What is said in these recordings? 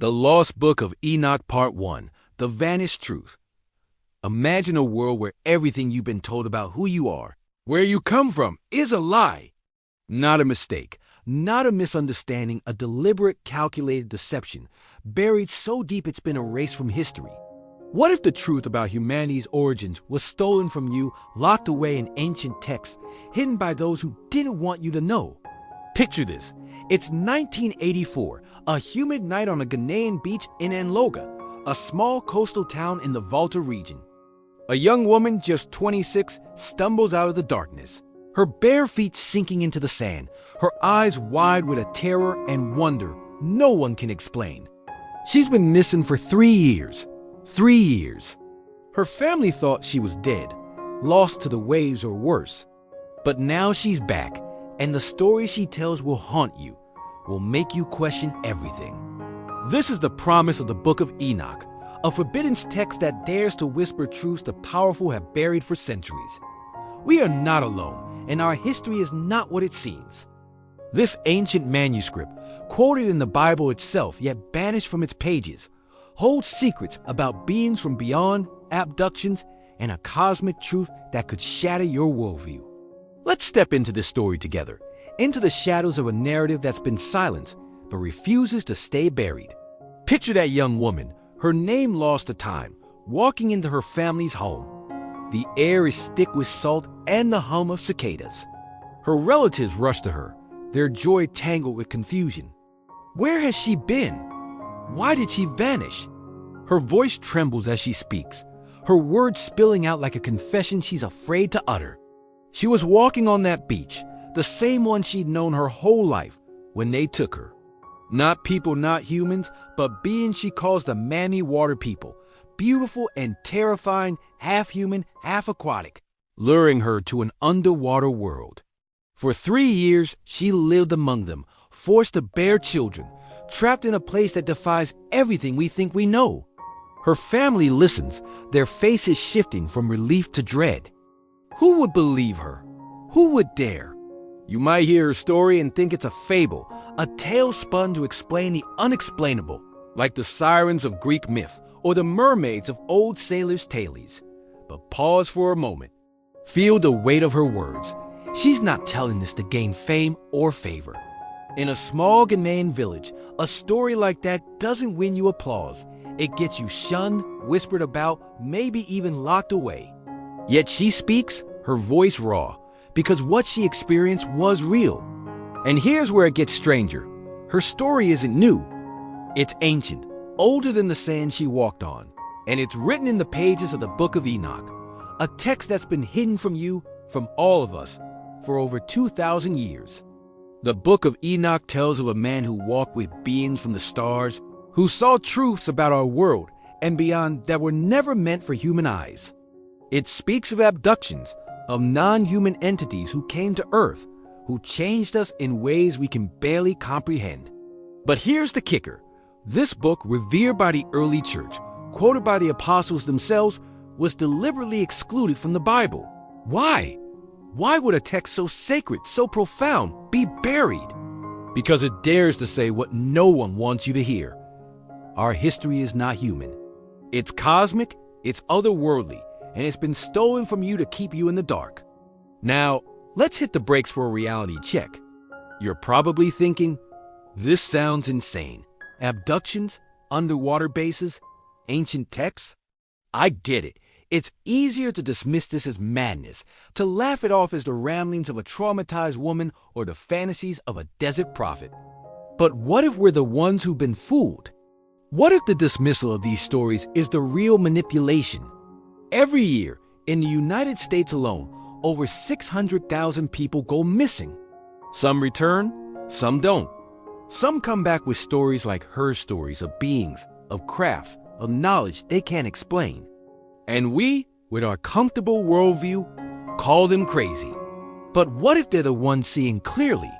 The Lost Book of Enoch Part 1, The Vanished Truth. Imagine a world where everything you've been told about who you are, where you come from, is a lie. Not a mistake, not a misunderstanding, a deliberate, calculated deception, buried so deep it's been erased from history. What if the truth about humanity's origins was stolen from you, locked away in ancient texts, hidden by those who didn't want you to know? Picture this. It's 1984, a humid night on a Ghanaian beach in Anloga, a small coastal town in the Volta region. A young woman, just 26, stumbles out of the darkness, her bare feet sinking into the sand, her eyes wide with a terror and wonder no one can explain. She's been missing for 3 years. 3 years. Her family thought she was dead, lost to the waves or worse. But now she's back, and the story she tells will haunt you, will make you question everything. This is the promise of the Book of Enoch, a forbidden text that dares to whisper truths the powerful have buried for centuries. We are not alone, and our history is not what it seems. This ancient manuscript, quoted in the Bible itself yet banished from its pages, holds secrets about beings from beyond, abductions, and a cosmic truth that could shatter your worldview. Let's step into this story together, into the shadows of a narrative that's been silenced but refuses to stay buried. Picture that young woman, her name lost to time, walking into her family's home. The air is thick with salt and the hum of cicadas. Her relatives rush to her, their joy tangled with confusion. Where has she been? Why did she vanish? Her voice trembles as she speaks, her words spilling out like a confession she's afraid to utter. She was walking on that beach, the same one she'd known her whole life, when they took her. Not people, not humans, but beings she calls the Mammy Water People, beautiful and terrifying, half human, half aquatic, luring her to an underwater world. For 3 years, she lived among them, forced to bear children, trapped in a place that defies everything we think we know. Her family listens, their faces shifting from relief to dread. Who would believe her? Who would dare? You might hear her story and think it's a fable, a tale spun to explain the unexplainable, like the sirens of Greek myth or the mermaids of old sailors' tales. But pause for a moment. Feel the weight of her words. She's not telling this to gain fame or favor. In a small Ghanaian village, a story like that doesn't win you applause. It gets you shunned, whispered about, maybe even locked away. Yet she speaks, her voice raw, because what she experienced was real. And here's where it gets stranger. Her story isn't new. It's ancient, older than the sand she walked on, and it's written in the pages of the Book of Enoch, a text that's been hidden from you, from all of us, for over 2,000 years. The Book of Enoch tells of a man who walked with beings from the stars, who saw truths about our world and beyond that were never meant for human eyes. It speaks of abductions, of non-human entities who came to Earth, who changed us in ways we can barely comprehend. But here's the kicker. This book, revered by the early church, quoted by the apostles themselves, was deliberately excluded from the Bible. Why? Why would a text so sacred, so profound, be buried? Because it dares to say what no one wants you to hear. Our history is not human. It's cosmic, it's otherworldly, and it's been stolen from you to keep you in the dark. Now, let's hit the brakes for a reality check. You're probably thinking, this sounds insane. Abductions, underwater bases, ancient texts? I get it. It's easier to dismiss this as madness, to laugh it off as the ramblings of a traumatized woman or the fantasies of a desert prophet. But what if we're the ones who've been fooled? What if the dismissal of these stories is the real manipulation? Every year, in the United States alone, over 600,000 people go missing. Some return, some don't. Some come back with stories like her stories of beings, of crafts, of knowledge they can't explain. And we, with our comfortable worldview, call them crazy. But what if they're the ones seeing clearly?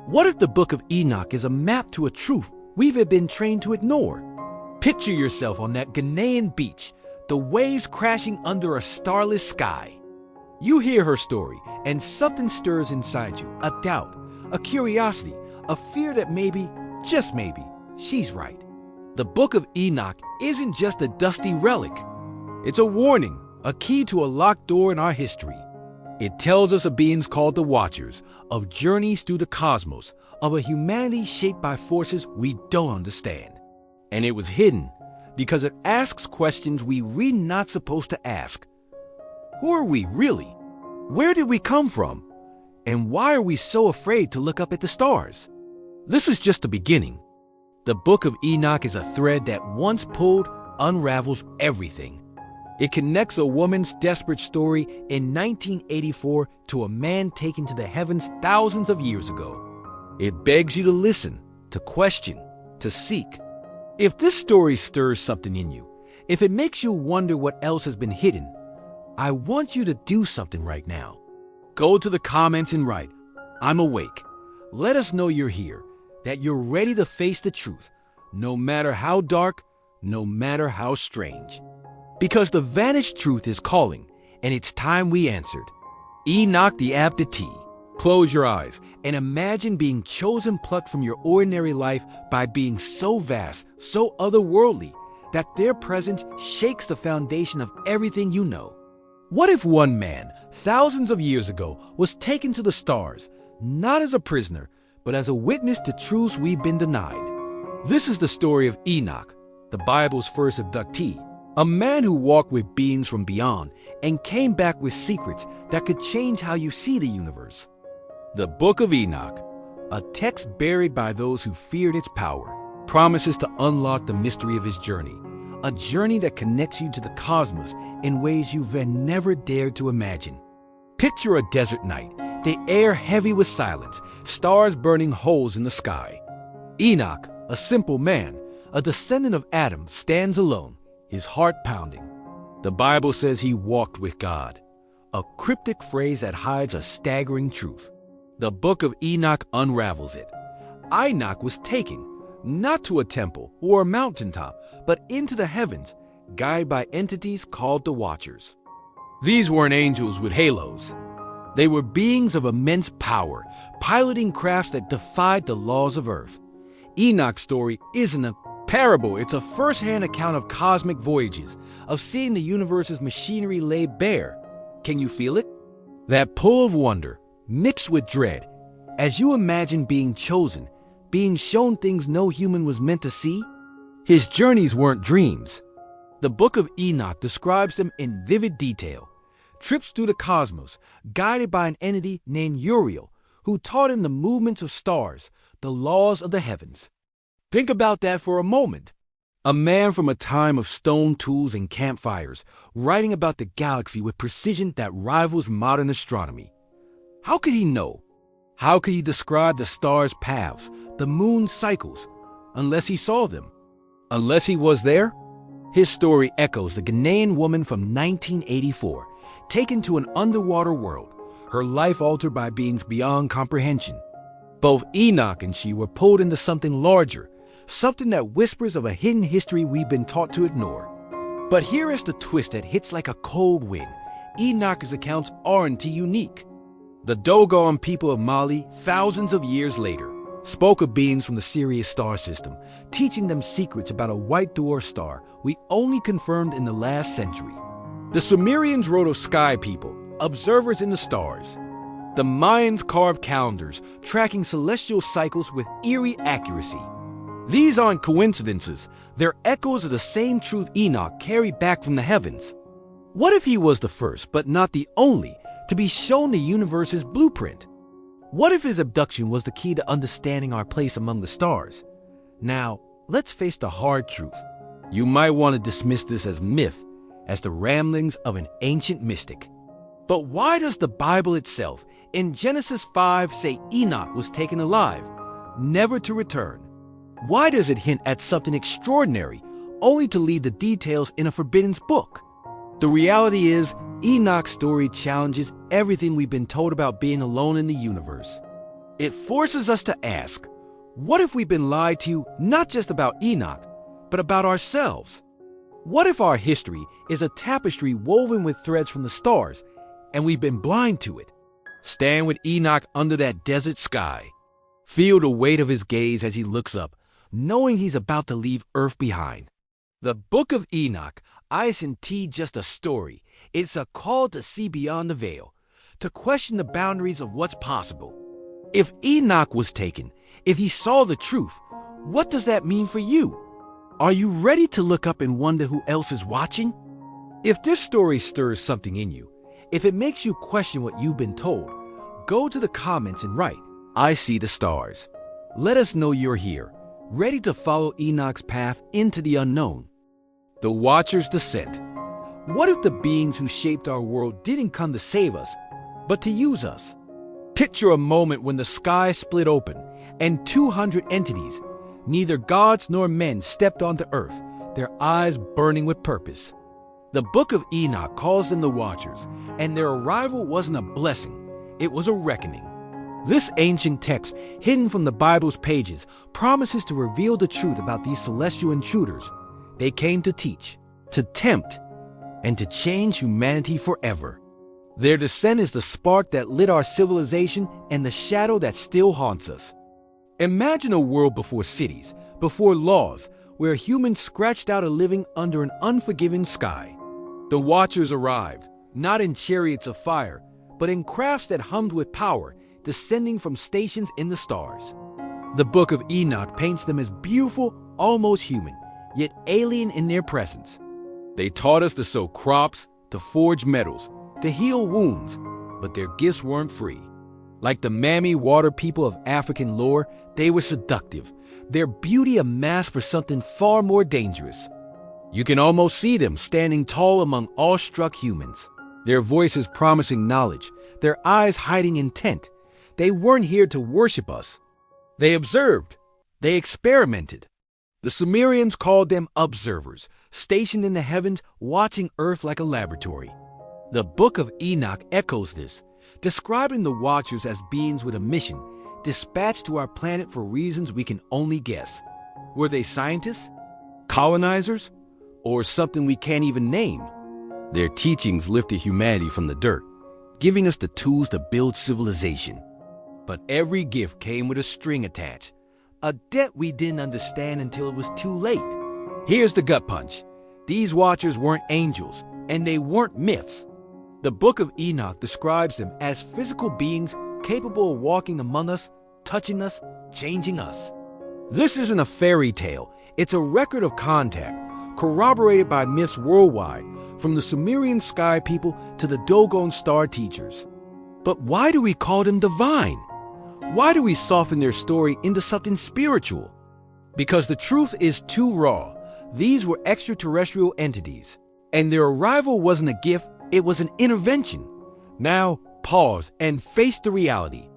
What if the Book of Enoch is a map to a truth we've been trained to ignore? Picture yourself on that Ghanaian beach, the waves crashing under a starless sky. You hear her story, and something stirs inside you, a doubt, a curiosity, a fear that maybe, just maybe, she's right. The Book of Enoch isn't just a dusty relic. It's a warning, a key to a locked door in our history. It tells us of beings called the Watchers, of journeys through the cosmos, of a humanity shaped by forces we don't understand. And it was hidden because it asks questions we're not supposed to ask. Who are we really? Where did we come from? And why are we so afraid to look up at the stars? This is just the beginning. The Book of Enoch is a thread that, once pulled, unravels everything. It connects a woman's desperate story in 1984 to a man taken to the heavens thousands of years ago. It begs you to listen, to question, to seek. If this story stirs something in you, if it makes you wonder what else has been hidden, I want you to do something right now. Go to the comments and write, "I'm awake." Let us know you're here, that you're ready to face the truth, no matter how dark, no matter how strange. Because the vanished truth is calling, and it's time we answered. Enoch the ABDUCTED. Close your eyes and imagine being chosen, plucked from your ordinary life by being so vast, so otherworldly, that their presence shakes the foundation of everything you know. What if one man, thousands of years ago, was taken to the stars, not as a prisoner, but as a witness to truths we've been denied? This is the story of Enoch, the Bible's first abductee, a man who walked with beings from beyond and came back with secrets that could change how you see the universe. The Book of Enoch, a text buried by those who feared its power, promises to unlock the mystery of his journey, a journey that connects you to the cosmos in ways you've never dared to imagine. Picture a desert night, the air heavy with silence, stars burning holes in the sky. Enoch, a simple man, a descendant of Adam, stands alone, his heart pounding. The Bible says he walked with God, a cryptic phrase that hides a staggering truth. The Book of Enoch unravels it. Enoch was taken, not to a temple or a mountaintop, but into the heavens, guided by entities called the Watchers. These weren't angels with halos. They were beings of immense power, piloting crafts that defied the laws of Earth. Enoch's story isn't a parable, it's a first-hand account of cosmic voyages, of seeing the universe's machinery laid bare. Can you feel it? That pull of wonder, mixed with dread, as you imagine being chosen, being shown things no human was meant to see? His journeys weren't dreams. The Book of Enoch describes them in vivid detail. Trips through the cosmos, guided by an entity named Uriel, who taught him the movements of stars, the laws of the heavens. Think about that for a moment. A man from a time of stone tools and campfires, writing about the galaxy with precision that rivals modern astronomy. How could he know? How could he describe the stars' paths, the moon's cycles, unless he saw them? Unless he was there? His story echoes the Ghanaian woman from 1984, taken to an underwater world, her life altered by beings beyond comprehension. Both Enoch and she were pulled into something larger, something that whispers of a hidden history we've been taught to ignore. But here is the twist that hits like a cold wind. Enoch's accounts aren't unique. The Dogon people of Mali, thousands of years later, spoke of beings from the Sirius star system, teaching them secrets about a white dwarf star we only confirmed in the last century. The Sumerians wrote of sky people, observers in the stars. The Mayans carved calendars, tracking celestial cycles with eerie accuracy. These aren't coincidences, they're echoes of the same truth Enoch carried back from the heavens. What if he was the first, but not the only, to be shown the universe's blueprint? What if his abduction was the key to understanding our place among the stars? Now, let's face the hard truth. You might want to dismiss this as myth, as the ramblings of an ancient mystic. But why does the Bible itself, in Genesis 5, say Enoch was taken alive, never to return? Why does it hint at something extraordinary, only to leave the details in a forbidden book? The reality is, Enoch's story challenges everything we've been told about being alone in the universe. It forces us to ask, what if we've been lied to not just about Enoch, but about ourselves? What if our history is a tapestry woven with threads from the stars, and we've been blind to it? Stand with Enoch under that desert sky. Feel the weight of his gaze as he looks up, knowing he's about to leave Earth behind. The Book of Enoch isn't just a story. It's a call to see beyond the veil, to question the boundaries of what's possible. If Enoch was taken, if he saw the truth, what does that mean for you? Are you ready to look up and wonder who else is watching? If this story stirs something in you, if it makes you question what you've been told, go to the comments and write, "I see the stars." Let us know you're here, ready to follow Enoch's path into the unknown. The Watcher's Descent. What if the beings who shaped our world didn't come to save us, but to use us? Picture a moment when the sky split open and 200 entities, neither gods nor men, stepped onto Earth, their eyes burning with purpose. The Book of Enoch calls them the Watchers, and their arrival wasn't a blessing, it was a reckoning. This ancient text, hidden from the Bible's pages, promises to reveal the truth about these celestial intruders. They came to teach, to tempt, and to change humanity forever. Their descent is the spark that lit our civilization and the shadow that still haunts us. Imagine a world before cities, before laws, where humans scratched out a living under an unforgiving sky. The Watchers arrived, not in chariots of fire, but in crafts that hummed with power, descending from stations in the stars. The Book of Enoch paints them as beautiful, almost human, yet alien in their presence. They taught us to sow crops, to forge metals, to heal wounds, but their gifts weren't free. Like the Mami water people of African lore, they were seductive, their beauty a mask for something far more dangerous. You can almost see them standing tall among awestruck humans, their voices promising knowledge, their eyes hiding intent. They weren't here to worship us. They observed. They experimented. The Sumerians called them observers, stationed in the heavens, watching Earth like a laboratory. The Book of Enoch echoes this, describing the Watchers as beings with a mission, dispatched to our planet for reasons we can only guess. Were they scientists? Colonizers? Or something we can't even name? Their teachings lifted humanity from the dirt, giving us the tools to build civilization. But every gift came with a string attached, a debt we didn't understand until it was too late. Here's the gut punch. These Watchers weren't angels, and they weren't myths. The Book of Enoch describes them as physical beings capable of walking among us, touching us, changing us. This isn't a fairy tale. It's a record of contact, corroborated by myths worldwide, from the Sumerian sky people to the Dogon star teachers. But why do we call them divine? Why do we soften their story into something spiritual? Because the truth is too raw. These were extraterrestrial entities, and their arrival wasn't a gift, it was an intervention. Now, pause and face the reality.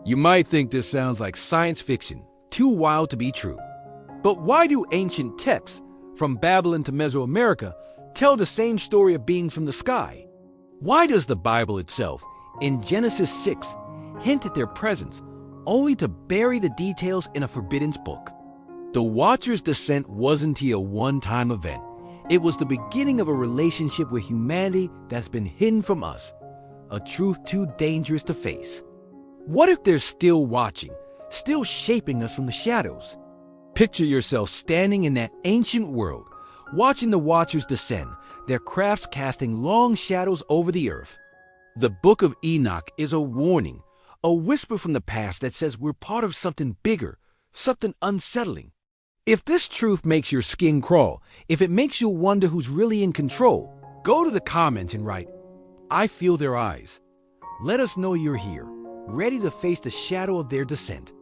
You might think this sounds like science fiction, too wild to be true. But why do ancient texts, from Babylon to Mesoamerica, tell the same story of beings from the sky? Why does the Bible itself, in Genesis 6, hint at their presence, only to bury the details in a forbidden book? The Watcher's descent wasn't a one-time event. It was the beginning of a relationship with humanity that's been hidden from us, a truth too dangerous to face. What if they're still watching, still shaping us from the shadows? Picture yourself standing in that ancient world, watching the Watchers descend, their crafts casting long shadows over the earth. The Book of Enoch is a warning, a whisper from the past that says we're part of something bigger, something unsettling. If this truth makes your skin crawl, if it makes you wonder who's really in control, go to the comments and write, "I feel their eyes." Let us know you're here, ready to face the shadow of their descent.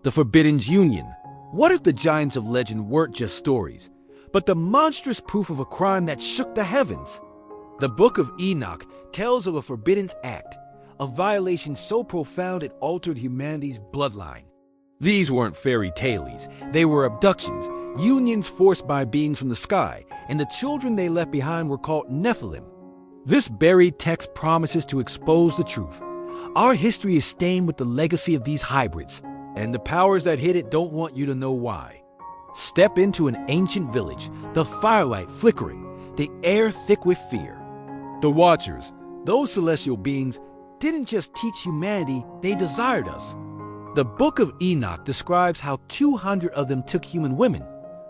The Forbidden's Union. What if the giants of legend weren't just stories, but the monstrous proof of a crime that shook the heavens? The Book of Enoch tells of a Forbidden's act, a violation so profound it altered humanity's bloodline. These weren't fairy tales, they were abductions, unions forced by beings from the sky, and the children they left behind were called Nephilim. This buried text promises to expose the truth. Our history is stained with the legacy of these hybrids, and the powers that hid it don't want you to know why. Step into an ancient village, the firelight flickering, the air thick with fear. The Watchers, those celestial beings, didn't just teach humanity, they desired us. The Book of Enoch describes how 200 of them took human women,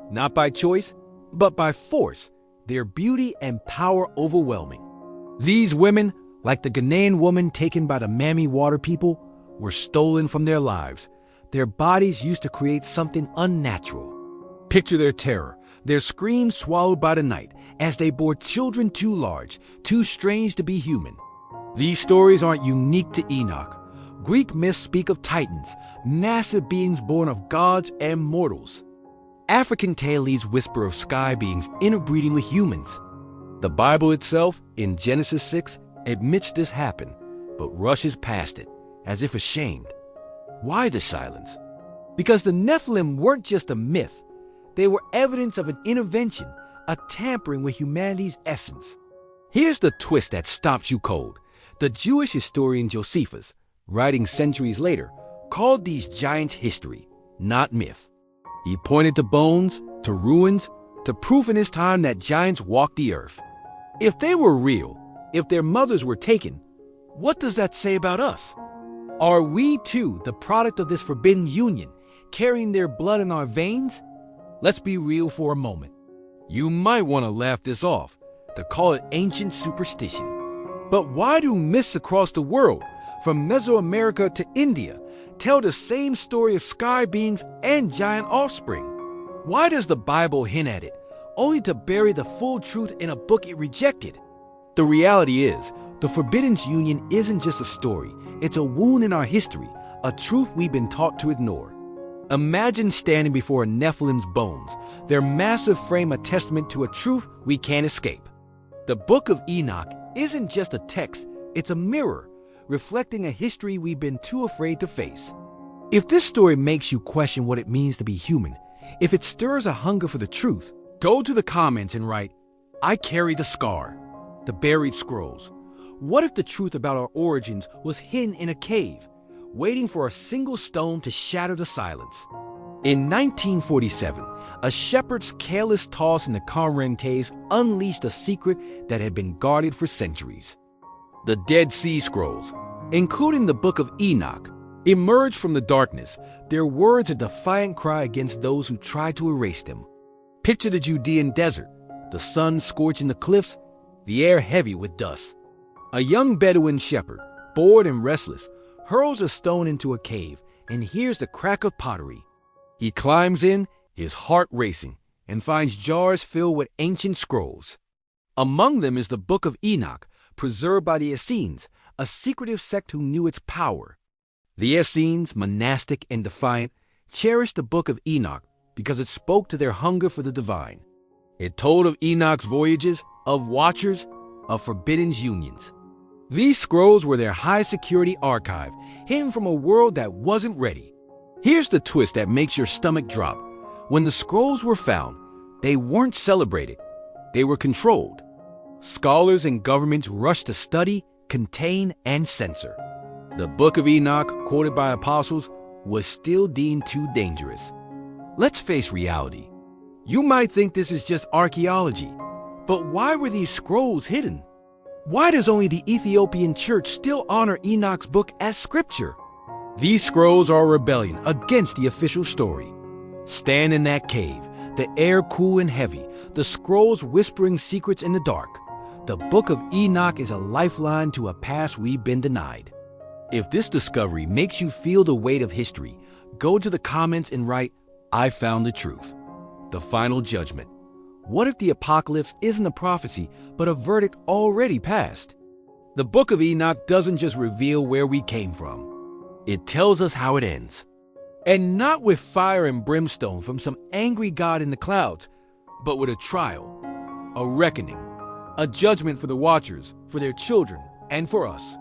not by choice, but by force, their beauty and power overwhelming. These women, like the Ghanaian woman taken by the Mami water people, were stolen from their lives, their bodies used to create something unnatural. Picture their terror, their screams swallowed by the night, as they bore children too large, too strange to be human. These stories aren't unique to Enoch. Greek myths speak of titans, massive beings born of gods and mortals. African tales whisper of sky beings interbreeding with humans. The Bible itself, in Genesis 6, admits this happened, but rushes past it, as if ashamed. Why the silence? Because the Nephilim weren't just a myth. They were evidence of an intervention, a tampering with humanity's essence. Here's the twist that stops you cold. The Jewish historian Josephus, writing centuries later, called these giants history, not myth. He pointed to bones, to ruins, to proof in his time that giants walked the earth. If they were real, if their mothers were taken, what does that say about us? Are we too the product of this forbidden union, carrying their blood in our veins? Let's be real for a moment. You might want to laugh this off, to call it ancient superstition. But why do myths across the world, from Mesoamerica to India, tell the same story of sky beings and giant offspring? Why does the Bible hint at it, only to bury the full truth in a book it rejected? The reality is, the Forbidden Union isn't just a story, it's a wound in our history, a truth we've been taught to ignore. Imagine standing before a Nephilim's bones, their massive frame a testament to a truth we can't escape. The Book of Enoch isn't just a text, it's a mirror, reflecting a history we've been too afraid to face. If this story makes you question what it means to be human, if it stirs a hunger for the truth, go to the comments and write, "I carry the scar," the buried scrolls. What if the truth about our origins was hidden in a cave, waiting for a single stone to shatter the silence? In 1947, a shepherd's careless toss in the Qumran caves unleashed a secret that had been guarded for centuries. The Dead Sea Scrolls, including the Book of Enoch, emerged from the darkness, their words a defiant cry against those who tried to erase them. Picture the Judean desert, the sun scorching the cliffs, the air heavy with dust. A young Bedouin shepherd, bored and restless, hurls a stone into a cave and hears the crack of pottery. He climbs in, his heart racing, and finds jars filled with ancient scrolls. Among them is the Book of Enoch, preserved by the Essenes, a secretive sect who knew its power. The Essenes, monastic and defiant, cherished the Book of Enoch because it spoke to their hunger for the divine. It told of Enoch's voyages, of watchers, of forbidden unions. These scrolls were their high-security archive, hidden from a world that wasn't ready. Here's the twist that makes your stomach drop. When the scrolls were found, they weren't celebrated. They were controlled. Scholars and governments rushed to study, contain, and censor. The Book of Enoch, quoted by apostles, was still deemed too dangerous. Let's face reality. You might think this is just archaeology, but why were these scrolls hidden? Why does only the Ethiopian church still honor Enoch's book as scripture? These scrolls are a rebellion against the official story. Stand in that cave, the air cool and heavy, the scrolls whispering secrets in the dark. The Book of Enoch is a lifeline to a past we've been denied. If this discovery makes you feel the weight of history, go to the comments and write, "I found the truth." The final judgment. What if the apocalypse isn't a prophecy, but a verdict already passed? The Book of Enoch doesn't just reveal where we came from. It tells us how it ends. And not with fire and brimstone from some angry god in the clouds, but with a trial, a reckoning, a judgment for the watchers, for their children, and for us.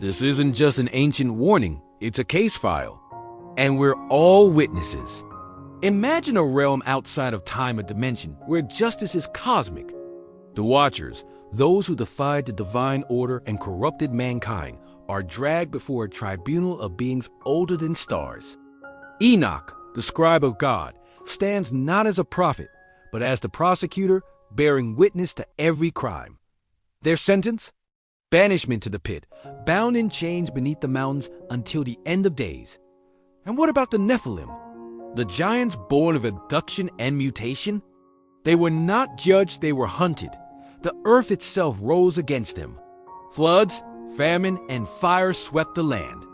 This isn't just an ancient warning, it's a case file. And we're all witnesses. Imagine a realm outside of time or dimension where justice is cosmic. The Watchers, those who defied the divine order and corrupted mankind, are dragged before a tribunal of beings older than stars. Enoch, the scribe of God, stands not as a prophet, but as the prosecutor bearing witness to every crime. Their sentence? Banishment to the pit, bound in chains beneath the mountains until the end of days. And what about the Nephilim? The giants born of abduction and mutation? They were not judged, they were hunted. The earth itself rose against them. Floods, famine, and fire swept the land.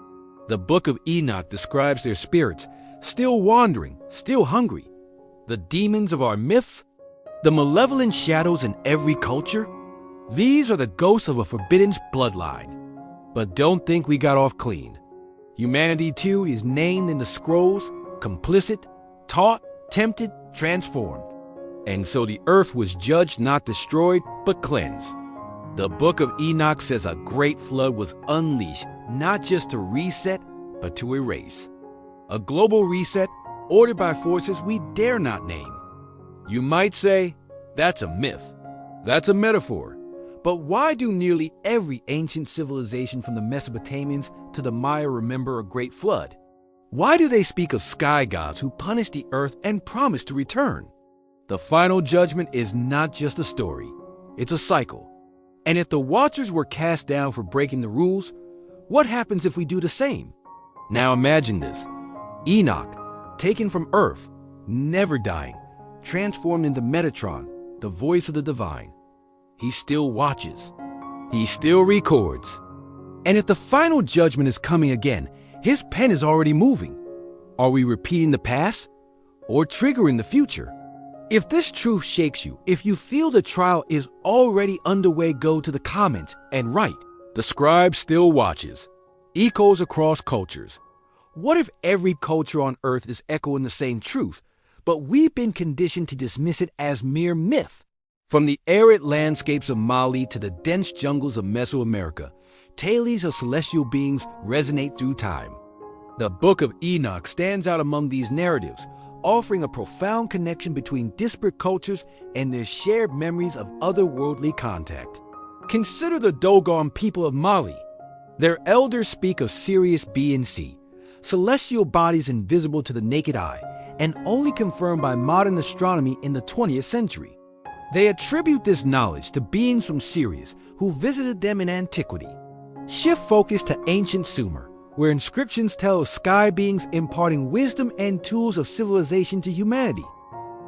The Book of Enoch describes their spirits, still wandering, still hungry. The demons of our myths, the malevolent shadows in every culture. These are the ghosts of a forbidden bloodline. But don't think we got off clean. Humanity too is named in the scrolls, complicit, taught, tempted, transformed. And so the earth was judged not destroyed, but cleansed. The Book of Enoch says a great flood was unleashed, not just to reset, but to erase. A global reset ordered by forces we dare not name. You might say, that's a myth. That's a metaphor. But why do nearly every ancient civilization from the Mesopotamians to the Maya remember a great flood? Why do they speak of sky gods who punish the earth and promise to return? The final judgment is not just a story, it's a cycle. And if the Watchers were cast down for breaking the rules, what happens if we do the same? Now imagine this. Enoch, taken from earth, never dying, transformed into Metatron, the voice of the divine. He still watches. He still records. And if the final judgment is coming again, his pen is already moving. Are we repeating the past or triggering the future? If this truth shakes you, if you feel the trial is already underway, go to the comments and write, "The scribe still watches." Echoes across cultures. What if every culture on earth is echoing the same truth, but we've been conditioned to dismiss it as mere myth? From the arid landscapes of Mali to the dense jungles of Mesoamerica, tales of celestial beings resonate through time. The Book of Enoch stands out among these narratives, offering a profound connection between disparate cultures and their shared memories of otherworldly contact. Consider the Dogon people of Mali. Their elders speak of Sirius B and C, celestial bodies invisible to the naked eye, and only confirmed by modern astronomy in the 20th century. They attribute this knowledge to beings from Sirius who visited them in antiquity. Shift focus to ancient Sumer, where inscriptions tell of sky beings imparting wisdom and tools of civilization to humanity.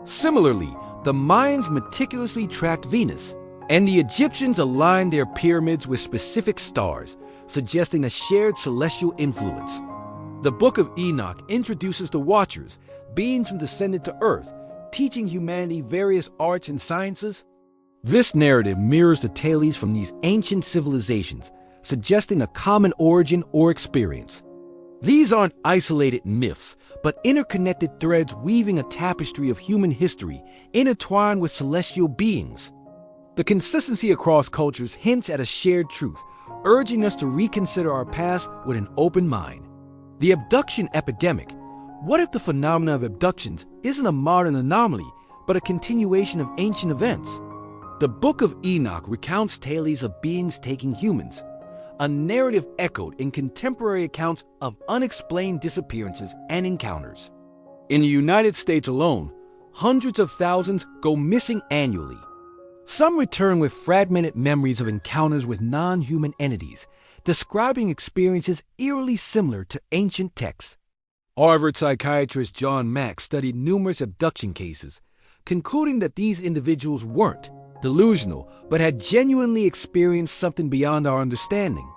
Similarly, the Mayans meticulously tracked Venus, and the Egyptians aligned their pyramids with specific stars, suggesting a shared celestial influence. The Book of Enoch introduces the Watchers, beings who descended to Earth, teaching humanity various arts and sciences. This narrative mirrors the tales from these ancient civilizations, suggesting a common origin or experience. These aren't isolated myths, but interconnected threads weaving a tapestry of human history intertwined with celestial beings. The consistency across cultures hints at a shared truth, urging us to reconsider our past with an open mind. The abduction epidemic. What if the phenomenon of abductions isn't a modern anomaly, but a continuation of ancient events? The Book of Enoch recounts tales of beings taking humans, a narrative echoed in contemporary accounts of unexplained disappearances and encounters. In the United States alone, hundreds of thousands go missing annually. Some return with fragmented memories of encounters with non-human entities, describing experiences eerily similar to ancient texts. Harvard psychiatrist John Mack studied numerous abduction cases, concluding that these individuals weren't delusional, but had genuinely experienced something beyond our understanding.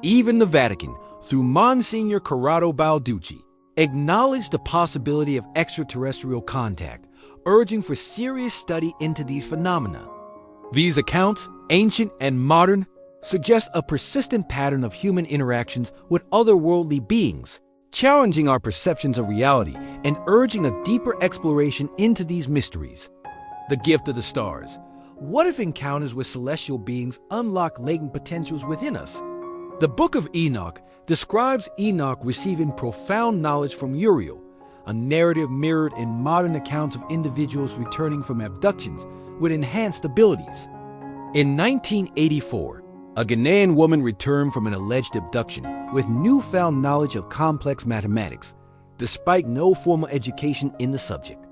Even the Vatican, through Monsignor Corrado Balducci, acknowledged the possibility of extraterrestrial contact, urging for serious study into these phenomena. These accounts, ancient and modern, suggest a persistent pattern of human interactions with otherworldly beings, challenging our perceptions of reality and urging a deeper exploration into these mysteries. The gift of the stars. What if encounters with celestial beings unlock latent potentials within us? The Book of Enoch describes Enoch receiving profound knowledge from Uriel, a narrative mirrored in modern accounts of individuals returning from abductions with enhanced abilities. In 1984, a Ghanaian woman returned from an alleged abduction with newfound knowledge of complex mathematics, despite no formal education in the subject.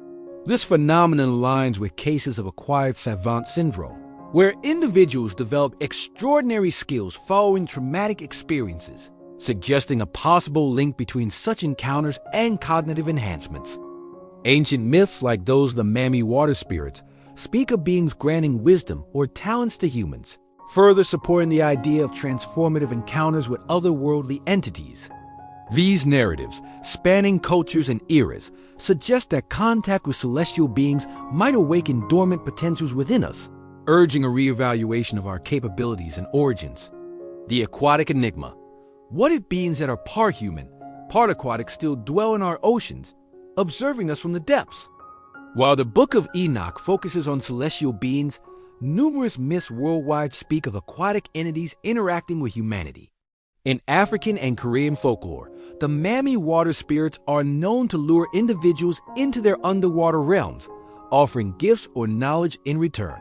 This phenomenon aligns with cases of acquired savant syndrome, where individuals develop extraordinary skills following traumatic experiences. suggesting a possible link between such encounters and cognitive enhancements. Ancient myths like those of the Mami water spirits speak of beings granting wisdom or talents to humans, further supporting the idea of transformative encounters with otherworldly entities. These narratives, spanning cultures and eras, suggest that contact with celestial beings might awaken dormant potentials within us, urging a reevaluation of our capabilities and origins. The aquatic enigma. What if beings that are part human, part aquatic still dwell in our oceans, observing us from the depths? While the Book of Enoch focuses on celestial beings, numerous myths worldwide speak of aquatic entities interacting with humanity. In African and Korean folklore, the Mami water spirits are known to lure individuals into their underwater realms, offering gifts or knowledge in return.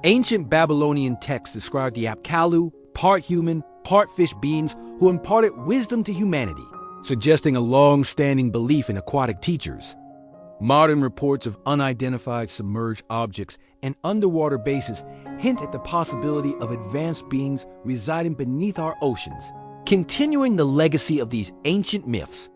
Ancient Babylonian texts describe the Apkallu, part human, part fish beings who imparted wisdom to humanity, suggesting a long-standing belief in aquatic teachers. Modern reports of unidentified submerged objects and underwater bases hint at the possibility of advanced beings residing beneath our oceans, continuing the legacy of these ancient myths.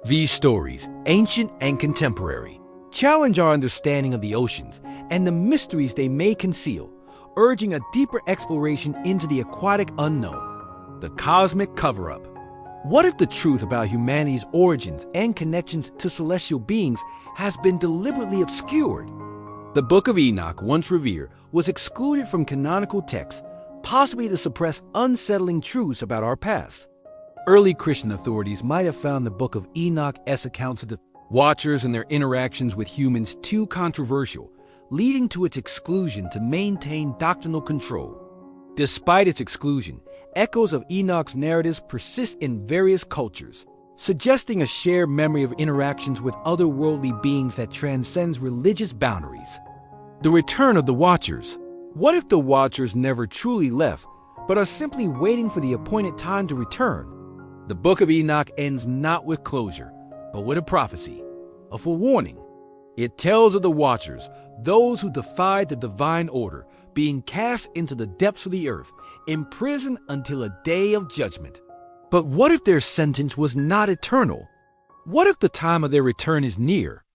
These stories, ancient and contemporary, challenge our understanding of the oceans and the mysteries they may conceal, urging a deeper exploration into the aquatic unknown. The cosmic cover-up. What if the truth about humanity's origins and connections to celestial beings has been deliberately obscured? The Book of Enoch, once revered, was excluded from canonical texts, possibly to suppress unsettling truths about our past. Early Christian authorities might have found the Book of Enoch's accounts of the Watchers and their interactions with humans too controversial, leading to its exclusion to maintain doctrinal control. Despite its exclusion, echoes of Enoch's narratives persist in various cultures, suggesting a shared memory of interactions with otherworldly beings that transcends religious boundaries. The return of the Watchers. What if the Watchers never truly left, but are simply waiting for the appointed time to return? The Book of Enoch ends not with closure, but with a prophecy, a forewarning. It tells of the Watchers, those who defied the divine order, being cast into the depths of the earth, imprisoned until a day of judgment. But what if their sentence was not eternal? What if the time of their return is near?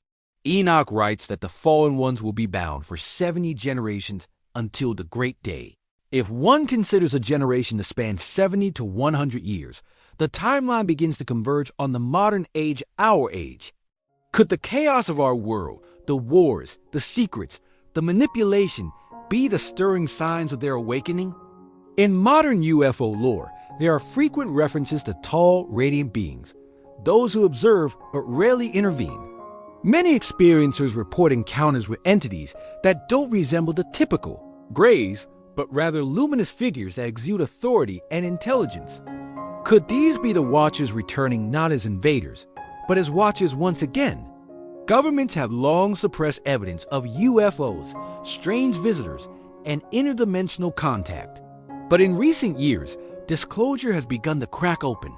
Enoch writes that the fallen ones will be bound for 70 generations until the great day. If one considers a generation to span 70 to 100 years, the timeline begins to converge on the modern age, our age. Could the chaos of our world, the wars, the secrets, the manipulation, be the stirring signs of their awakening? In modern UFO lore, there are frequent references to tall, radiant beings, those who observe but rarely intervene. Many experiencers report encounters with entities that don't resemble the typical grays, but rather luminous figures that exude authority and intelligence. Could these be the Watchers returning not as invaders, but as Watchers once again? Governments have long suppressed evidence of UFOs, strange visitors, and interdimensional contact. But in recent years, disclosure has begun to crack open.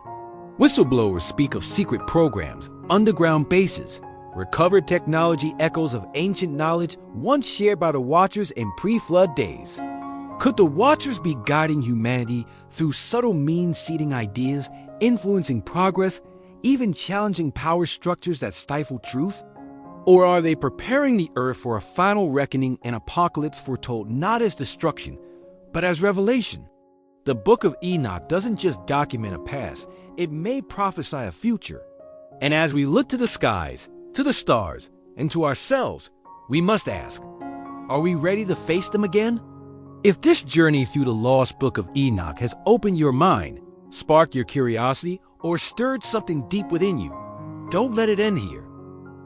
Whistleblowers speak of secret programs, underground bases, recovered technology echoes of ancient knowledge once shared by the Watchers in pre-flood days. Could the Watchers be guiding humanity through subtle means seeding ideas, influencing progress, even challenging power structures that stifle truth? Or are they preparing the earth for a final reckoning and apocalypse foretold not as destruction, but as revelation? The Book of Enoch doesn't just document a past, it may prophesy a future. And as we look to the skies, to the stars, and to ourselves, we must ask, are we ready to face them again? If this journey through the lost Book of Enoch has opened your mind, sparked your curiosity, or stirred something deep within you, don't let it end here.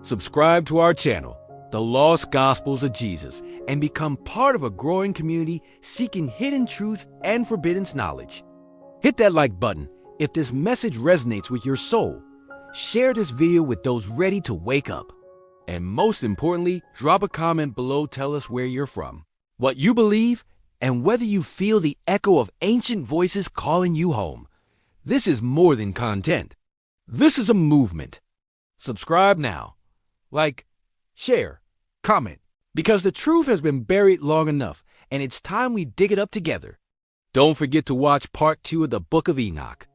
Subscribe to our channel, The Lost Gospels of Jesus, and become part of a growing community seeking hidden truths and forbidden knowledge. Hit that like button if this message resonates with your soul. Share this video with those ready to wake up. And most importantly, drop a comment below, tell us where you're from, what you believe, and whether you feel the echo of ancient voices calling you home. This is more than content. This is a movement. Subscribe now. Like, share, comment, because the truth has been buried long enough, and it's time we dig it up together. Don't forget to watch part 2 of the Book of Enoch.